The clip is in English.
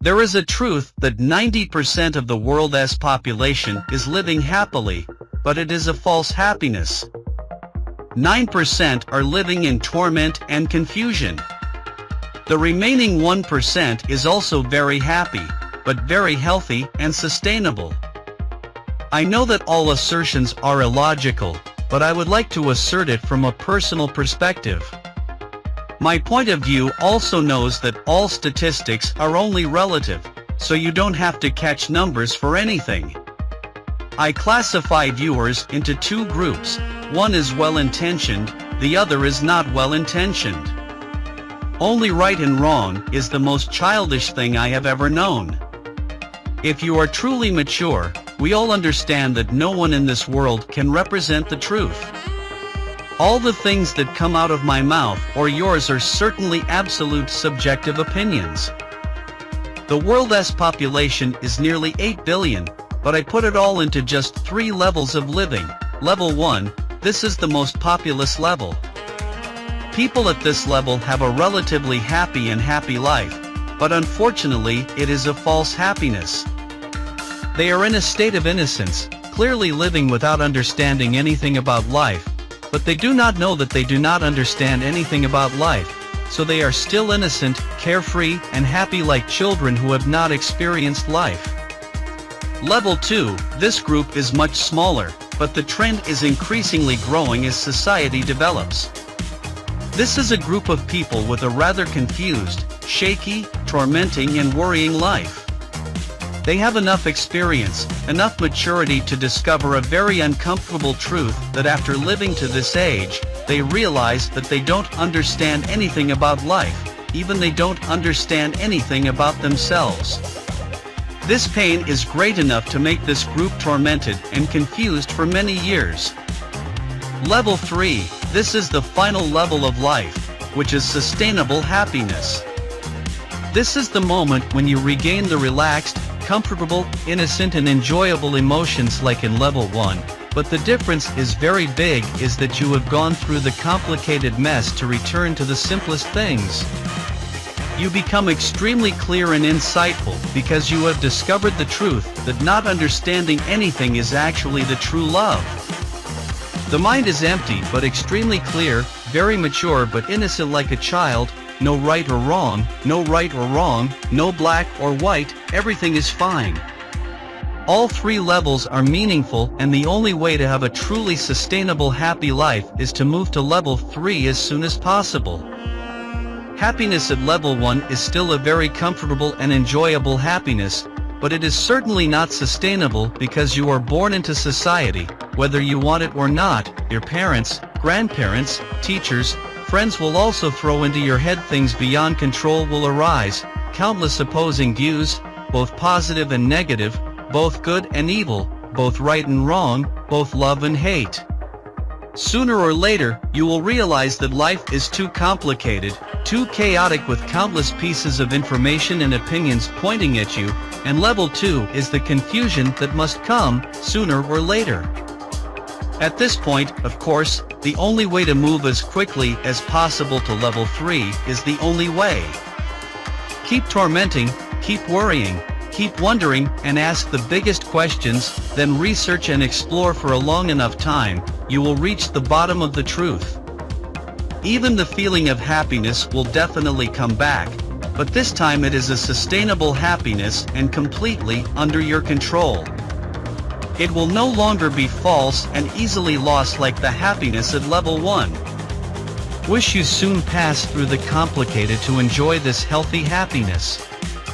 There is a truth that 90% of the world's population is living happily, but it is a false happiness. 9% are living in torment and confusion. The remaining 1% is also very happy, but very healthy and sustainable. I know that all assertions are illogical, but I would like to assert it from a personal perspective. My point of view also knows that all statistics are only relative, so you don't have to catch numbers for anything. I classify viewers into two groups. One is well-intentioned, the other is not well-intentioned. Only right and wrong is the most childish thing I have ever known. If you are truly mature, we all understand that no one in this world can represent the truth. All the things that come out of my mouth or yours are certainly absolute subjective opinions. The world's population is nearly 8 billion, but I put it all into just 3 levels of living. Level 1, this is the most populous level. People at this level have a relatively happy life, but unfortunately it is a false happiness. They are in a state of innocence, clearly living without understanding anything about life, but they do not know that they do not understand anything about life, so they are still innocent, carefree, and happy like children who have not experienced life. Level 2, this group is much smaller, but the trend is increasingly growing as society develops. This is a group of people with a rather confused, shaky, tormenting and worrying life. They have enough experience, enough maturity to discover a very uncomfortable truth that after living to this age, they realize that they don't understand anything about life, even they don't understand anything about themselves. This pain is great enough to make this group tormented and confused for many years. Level 3, this is the final level of life, which is sustainable happiness. This is the moment when you regain the relaxed, comfortable, innocent and enjoyable emotions like in level 1, but the difference is very big is that you have gone through the complicated mess to return to the simplest things. You become extremely clear and insightful because you have discovered the truth that not understanding anything is actually the true love. The mind is empty but extremely clear, very mature but innocent like a child. No right or wrong, no right or wrong, no black or white, everything is fine. All 3 levels are meaningful and the only way to have a truly sustainable happy life is to move to level 3 as soon as possible. Happiness at level 1 is still a very comfortable and enjoyable happiness, but it is certainly not sustainable because you are born into society, whether you want it or not. Your parents, grandparents, teachers, friends will also throw into your head things beyond control will arise, countless opposing views, both positive and negative, both good and evil, both right and wrong, both love and hate. Sooner or later, you will realize that life is too complicated, too chaotic with countless pieces of information and opinions pointing at you, and level 2 is the confusion that must come, sooner or later. At this point, of course, the only way to move as quickly as possible to level 3 is the only way. Keep tormenting, keep worrying, keep wondering and ask the biggest questions, then research and explore for a long enough time, you will reach the bottom of the truth. Even the feeling of happiness will definitely come back, but this time it is a sustainable happiness and completely under your control. It will no longer be false and easily lost like the happiness at level 1. Wish you soon pass through the complicated to enjoy this healthy happiness.